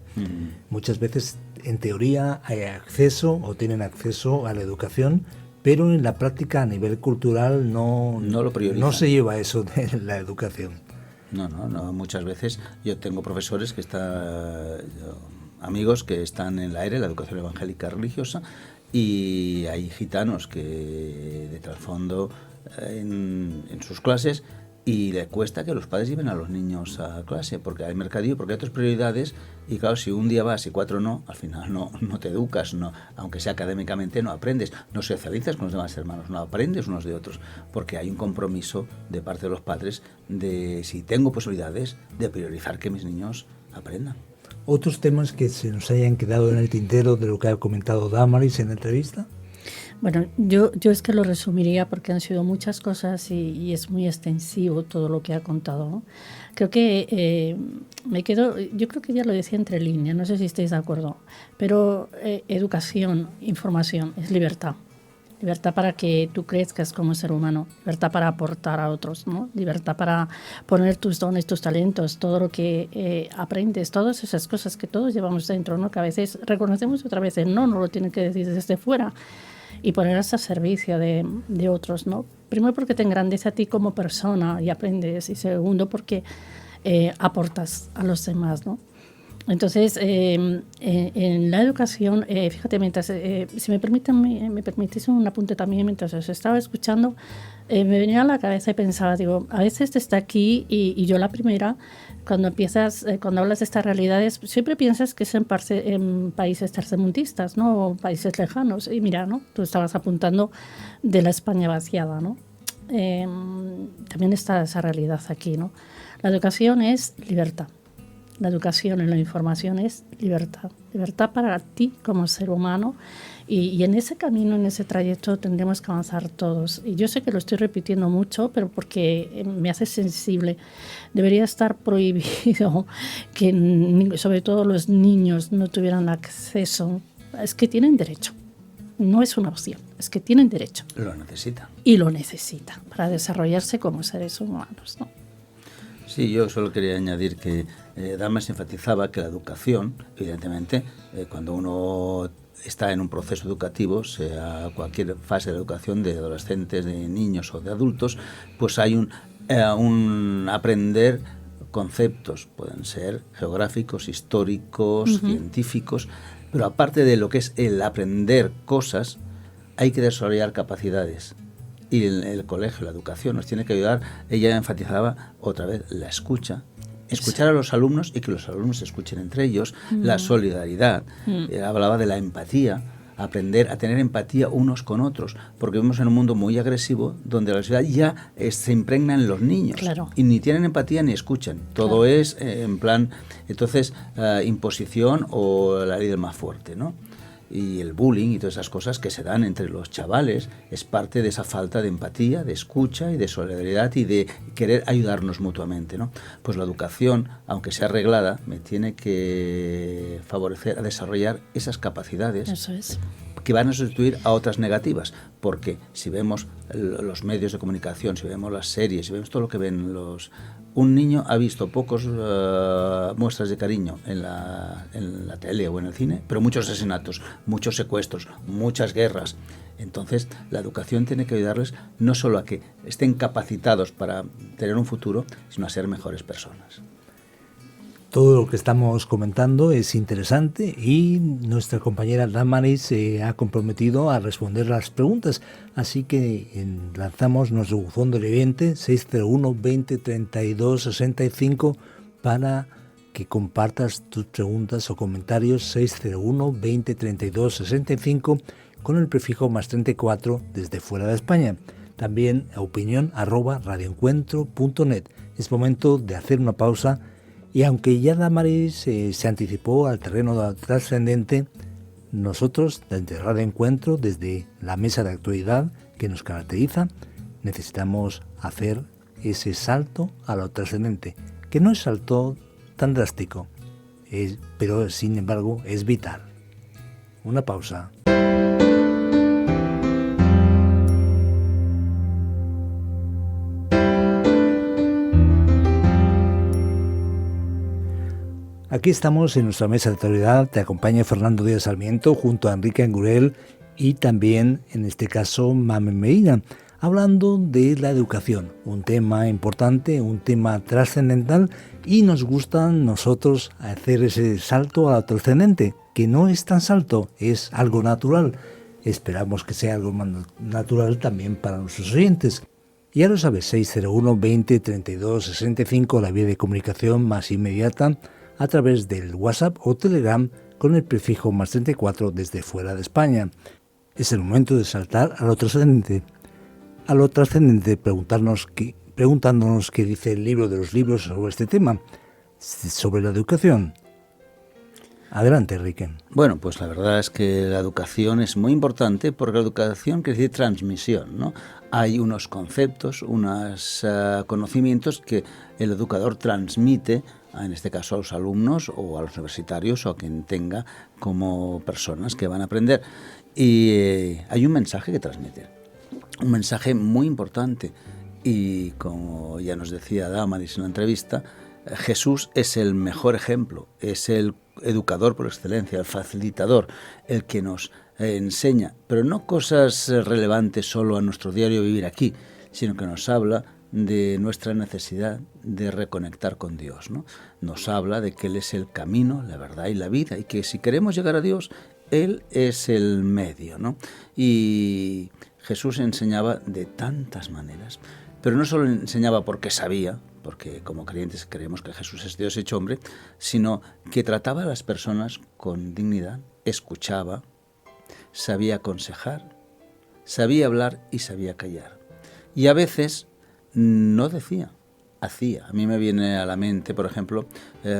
Muchas veces en teoría hay acceso o tienen acceso a la educación, pero en la práctica a nivel cultural no lo priorizan. No se lleva eso de la educación. No, muchas veces yo tengo profesores amigos que están en la ERE, la educación evangélica religiosa, y hay gitanos que de trasfondo en sus clases, y le cuesta que los padres lleven a los niños a clase, porque hay mercadillo, porque hay otras prioridades, y claro, si un día vas y 4 no, al final no te educas, no, aunque sea académicamente no aprendes, no socializas con los demás hermanos, no aprendes unos de otros, porque hay un compromiso de parte de los padres de, si tengo posibilidades, de priorizar que mis niños aprendan. ¿Otros temas que se nos hayan quedado en el tintero de lo que ha comentado Dámaris en la entrevista? Bueno, yo es que lo resumiría porque han sido muchas cosas y es muy extensivo todo lo que ha contado, ¿no? Creo que yo creo que ya lo decía entre líneas, no sé si estáis de acuerdo, pero educación, información, es libertad. Libertad para que tú crezcas como ser humano, libertad para aportar a otros, ¿no? Libertad para poner tus dones, tus talentos, todo lo que aprendes, todas esas cosas que todos llevamos dentro, ¿no? Que a veces reconocemos y otras veces no lo tienen que decir desde fuera, y ponerlas a servicio de otros, ¿no? Primero porque te engrandece a ti como persona y aprendes, y segundo porque aportas a los demás, ¿no? Entonces, en la educación, fíjate, mientras, si me permitís un apunte también, mientras os estaba escuchando, me venía a la cabeza y pensaba, digo, a veces está aquí y yo la primera, cuando hablas de estas realidades, siempre piensas que es en países tercermundistas, ¿no? O países lejanos. Y mira, ¿no? Tú estabas apuntando de la España vaciada, ¿no? También está esa realidad aquí, ¿no? La educación es libertad. La educación en la información es libertad. Libertad para ti como ser humano. Y en ese camino, en ese trayecto, tendremos que avanzar todos. Y yo sé que lo estoy repitiendo mucho, pero porque me hace sensible. Debería estar prohibido que, sobre todo los niños, no tuvieran acceso. Es que tienen derecho. No es una opción, es que tienen derecho. Lo necesitan. Y lo necesitan para desarrollarse como seres humanos, ¿no? Sí, yo solo quería añadir que Dámaris enfatizaba que la educación, evidentemente, cuando uno está en un proceso educativo, sea cualquier fase de la educación, de adolescentes, de niños o de adultos, pues hay un aprender conceptos, pueden ser geográficos, históricos, científicos, pero aparte de lo que es el aprender cosas, hay que desarrollar capacidades. Y el colegio, la educación nos tiene que ayudar. Ella enfatizaba otra vez la escuchar a los alumnos y que los alumnos escuchen entre ellos, la solidaridad, hablaba de la empatía, aprender a tener empatía unos con otros, porque vivimos en un mundo muy agresivo donde la sociedad ya se impregna en los niños, claro, y ni tienen empatía ni escuchan. Todo es en plan, entonces, imposición o la ley del más fuerte, ¿no? Y el bullying y todas esas cosas que se dan entre los chavales es parte de esa falta de empatía, de escucha y de solidaridad y de querer ayudarnos mutuamente, ¿no? Pues la educación, aunque sea reglada, me tiene que favorecer a desarrollar esas capacidades. Eso es. Que van a sustituir a otras negativas, porque si vemos los medios de comunicación, si vemos las series, si vemos todo lo que ven los... Un niño ha visto pocos muestras de cariño en la tele o en el cine, pero muchos asesinatos, muchos secuestros, muchas guerras. Entonces, la educación tiene que ayudarles no solo a que estén capacitados para tener un futuro, sino a ser mejores personas. Todo lo que estamos comentando es interesante y nuestra compañera Damaris se ha comprometido a responder las preguntas. Así que lanzamos nuestro buzón del oyente 601 20 32 65 para que compartas tus preguntas o comentarios 601 20 32 65 con el prefijo más 34 desde fuera de España. También a opinión@radioencuentro.net. Es momento de hacer una pausa. Y aunque ya Damaris se anticipó al terreno trascendente, nosotros, desde Radio Encuentro, desde la mesa de actualidad que nos caracteriza, necesitamos hacer ese salto a lo trascendente, que no es salto tan drástico, pero sin embargo es vital. Una pausa. Aquí estamos en nuestra mesa de actualidad. Te acompaña Fernando Díaz Sarmiento junto a Enrique Angurel y también, en este caso, Mamen Medina, hablando de la educación, un tema importante, un tema trascendental, y nos gusta a nosotros hacer ese salto a lo trascendente, que no es tan salto, es algo natural. Esperamos que sea algo más natural también para nuestros oyentes. Ya lo sabes, 601 20 32 65, la vía de comunicación más inmediata, a través del WhatsApp o Telegram con el prefijo más 34 desde fuera de España. Es el momento de saltar a lo trascendente. A lo trascendente, preguntándonos qué dice el libro de los libros sobre este tema, sobre la educación. Adelante, Enrique. Bueno, pues la verdad es que la educación es muy importante porque la educación quiere decir transmisión, ¿no? Hay unos conceptos, unos conocimientos que el educador transmite, en este caso a los alumnos o a los universitarios o a quien tenga como personas que van a aprender. Y hay un mensaje que transmite, un mensaje muy importante. Y como ya nos decía Damaris en la entrevista, Jesús es el mejor ejemplo, es el educador por excelencia, el facilitador, el que nos enseña, pero no cosas relevantes solo a nuestro diario vivir aquí, sino que nos habla de nuestra necesidad de reconectar con Dios, ¿no? Nos habla de que Él es el camino, la verdad y la vida, y que si queremos llegar a Dios, Él es el medio, ¿no? Y Jesús enseñaba de tantas maneras, pero no solo enseñaba porque sabía, porque como creyentes creemos que Jesús es Dios hecho hombre, sino que trataba a las personas con dignidad, escuchaba, sabía aconsejar, sabía hablar y sabía callar. Y a veces no decía, hacía. A mí me viene a la mente, por ejemplo,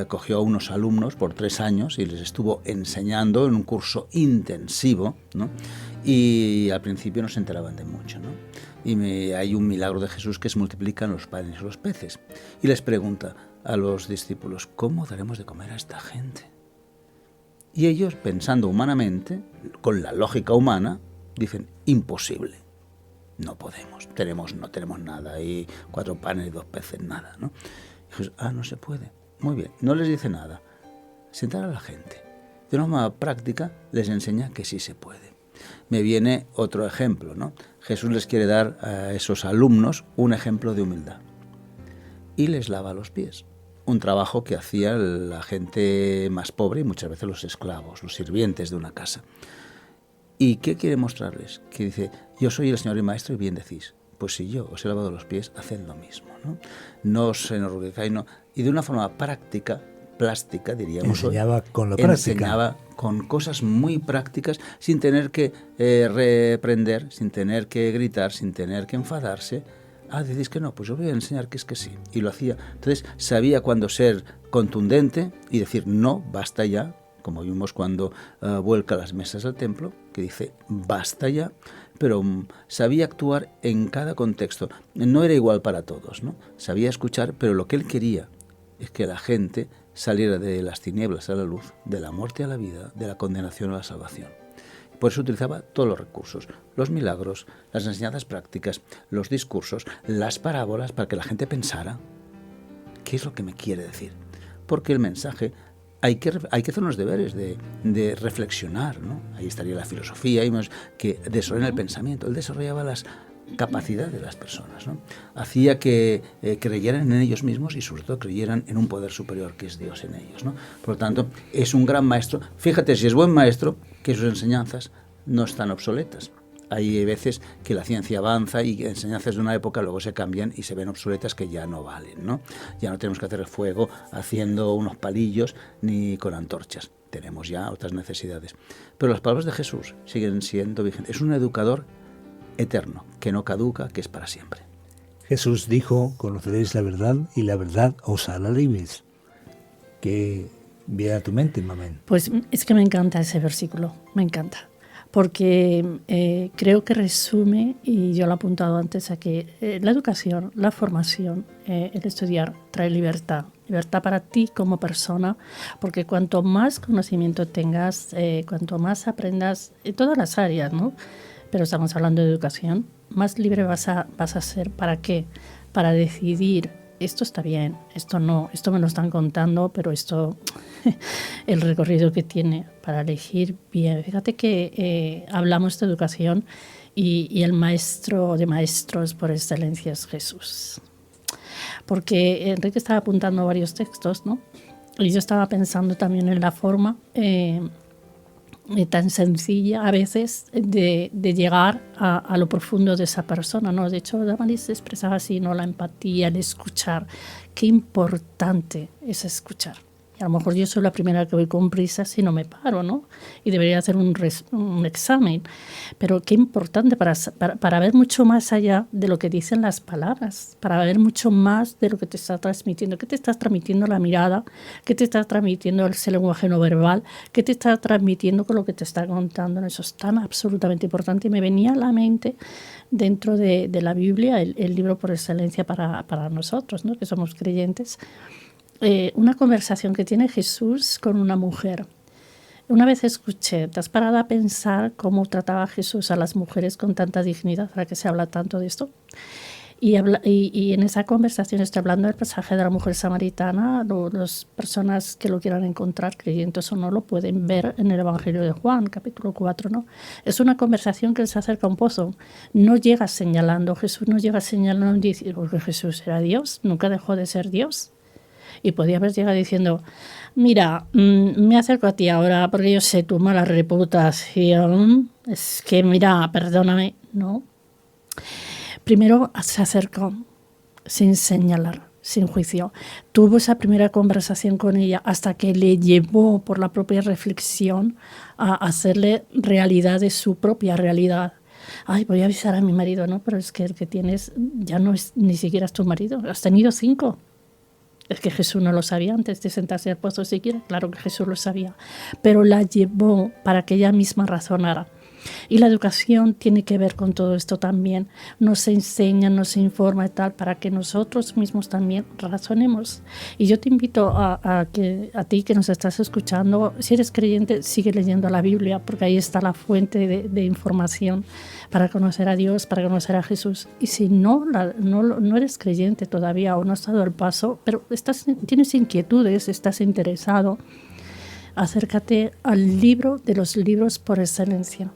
cogió a unos alumnos por 3 años y les estuvo enseñando en un curso intensivo, ¿no? Y al principio no se enteraban de mucho, ¿no? Y hay un milagro de Jesús que se multiplican los panes y los peces. Y les pregunta a los discípulos, ¿cómo daremos de comer a esta gente? Y ellos, pensando humanamente, con la lógica humana, dicen, imposible. No podemos, no tenemos nada, y 4 panes y 2 peces, nada, ¿no? Y Jesús, no se puede. Muy bien, no les dice nada. Sentar a la gente. De una forma práctica les enseña que sí se puede. Me viene otro ejemplo, ¿no? Jesús les quiere dar a esos alumnos un ejemplo de humildad. Y les lava los pies. Un trabajo que hacía la gente más pobre y muchas veces los esclavos, los sirvientes de una casa. ¿Y qué quiere mostrarles? Que dice, yo soy el Señor y Maestro y bien decís. Pues si yo os he lavado los pies, haced lo mismo, ¿no? No os enorgullezcáis, no. Y de una forma práctica plástica, diríamos. Enseñaba con la práctica. Enseñaba con cosas muy prácticas, sin tener que reprender, sin tener que gritar, sin tener que enfadarse. Decís que no, pues yo voy a enseñar que es que sí. Y lo hacía. Entonces sabía cuándo ser contundente y decir no, basta ya, como vimos cuando vuelca las mesas del templo, que dice basta ya, pero sabía actuar en cada contexto. No era igual para todos, ¿no? Sabía escuchar, pero lo que él quería es que la gente saliera de las tinieblas a la luz, de la muerte a la vida, de la condenación a la salvación. Por eso utilizaba todos los recursos, los milagros, las enseñanzas prácticas, los discursos, las parábolas, para que la gente pensara qué es lo que me quiere decir. Porque el mensaje hay que hacer unos deberes de reflexionar, ¿no? Ahí estaría la filosofía, que desarrolla el pensamiento. Él desarrollaba las capacidades de las personas, ¿no? Hacía que creyeran en ellos mismos y sobre todo creyeran en un poder superior que es Dios en ellos, ¿no? Por lo tanto, es un gran maestro. Fíjate, si es buen maestro, que sus enseñanzas no están obsoletas. Hay veces que la ciencia avanza y enseñanzas de una época luego se cambian y se ven obsoletas que ya no valen, ¿no? Ya no tenemos que hacer el fuego haciendo unos palillos ni con antorchas. Tenemos ya otras necesidades. Pero las palabras de Jesús siguen siendo vigentes. Es un educador eterno, que no caduca, que es para siempre. Jesús dijo, conoceréis la verdad y la verdad os hará libres. ¿Qué viene a tu mente, Mamen? Pues es que me encanta ese versículo, me encanta. Porque creo que resume, y yo lo he apuntado antes, a que la educación, la formación, el estudiar trae libertad. Libertad para ti como persona, porque cuanto más conocimiento tengas, cuanto más aprendas en todas las áreas, ¿no? Pero estamos hablando de educación, más libre vas a ser. ¿Para qué? Para decidir, esto está bien, esto no, esto me lo están contando, pero esto, el recorrido que tiene para elegir bien. Fíjate que hablamos de educación y el maestro de maestros por excelencia es Jesús. Porque Enrique estaba apuntando varios textos, ¿no? Y yo estaba pensando también en la forma tan sencilla a veces de llegar a lo profundo de esa persona, ¿no? De hecho, Damaris se expresaba así, ¿no? La empatía, el escuchar. Qué importante es escuchar. Y a lo mejor yo soy la primera que voy con prisas y no me paro, ¿no? Y debería hacer un examen. Pero qué importante para ver mucho más allá de lo que dicen las palabras, para ver mucho más de lo que te está transmitiendo. ¿Qué te está transmitiendo la mirada? ¿Qué te está transmitiendo ese lenguaje no verbal? ¿Qué te está transmitiendo con lo que te está contando? Eso es tan absolutamente importante. Y me venía a la mente, dentro de la Biblia, el libro por excelencia para nosotros, ¿no? Que somos creyentes, una conversación que tiene Jesús con una mujer. Una vez escuché, ¿te has parado a pensar cómo trataba Jesús a las mujeres con tanta dignidad? ¿Para qué se habla tanto de esto? Y en esa conversación está hablando del pasaje de la mujer samaritana. Las personas que lo quieran encontrar, creyentes o no, lo pueden ver en el Evangelio de Juan, capítulo 4, ¿no? Es una conversación que se acerca a un pozo. No llega señalando, Jesús no llega señalando, porque Jesús era Dios, nunca dejó de ser Dios. Y podía haber llegado diciendo, mira, me acerco a ti ahora porque yo sé tu mala reputación. Es que, mira, perdóname. No. Primero se acercó sin señalar, sin juicio. Tuvo esa primera conversación con ella hasta que le llevó por la propia reflexión a hacerle realidad de su propia realidad. Ay, voy a avisar a mi marido, ¿no? Pero es que el que tienes ya no es ni siquiera es tu marido. Has tenido 5. Es que Jesús no lo sabía antes de sentarse al pozo siquiera. Claro que Jesús lo sabía. Pero la llevó para que ella misma razonara. Y la educación tiene que ver con todo esto también. Nos enseña, nos informa y tal, para que nosotros mismos también razonemos. Y yo te invito a ti que nos estás escuchando, si eres creyente, sigue leyendo la Biblia, porque ahí está la fuente de información para conocer a Dios, para conocer a Jesús. Y si no eres creyente todavía o no has dado el paso, pero tienes inquietudes, estás interesado, acércate al libro de los libros por excelencia.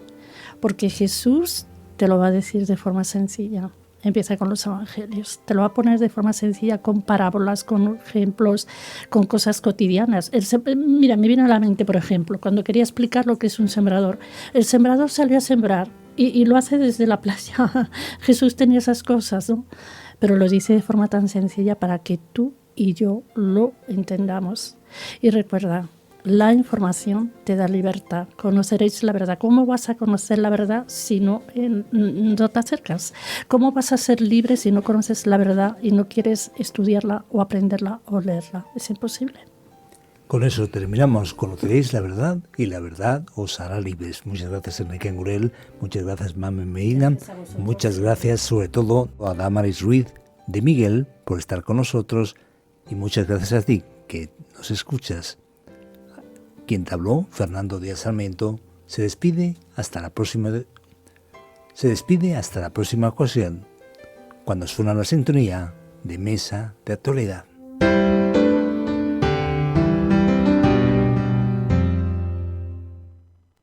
Porque Jesús te lo va a decir de forma sencilla. Empieza con los evangelios. Te lo va a poner de forma sencilla, con parábolas, con ejemplos, con cosas cotidianas. Mira, me viene a la mente, por ejemplo, cuando quería explicar lo que es un sembrador. El sembrador salió a sembrar y lo hace desde la playa. Jesús tenía esas cosas, ¿no? Pero lo dice de forma tan sencilla para que tú y yo lo entendamos. Y recuerda, la información te da libertad. Conoceréis la verdad. ¿Cómo vas a conocer la verdad si no te acercas? ¿Cómo vas a ser libre si no conoces la verdad y no quieres estudiarla o aprenderla o leerla? Es imposible. Con eso terminamos. Conoceréis la verdad y la verdad os hará libres. Muchas gracias, Enrique Angurel. Muchas gracias, Mamen Medina. Muchas gracias, sobre todo, a Damaris Ruiz de Miguel por estar con nosotros. Y muchas gracias a ti, que nos escuchas. Quien te habló, Fernando Díaz Sarmiento, se despide hasta la próxima ocasión, cuando suena la sintonía de Mesa de Actualidad.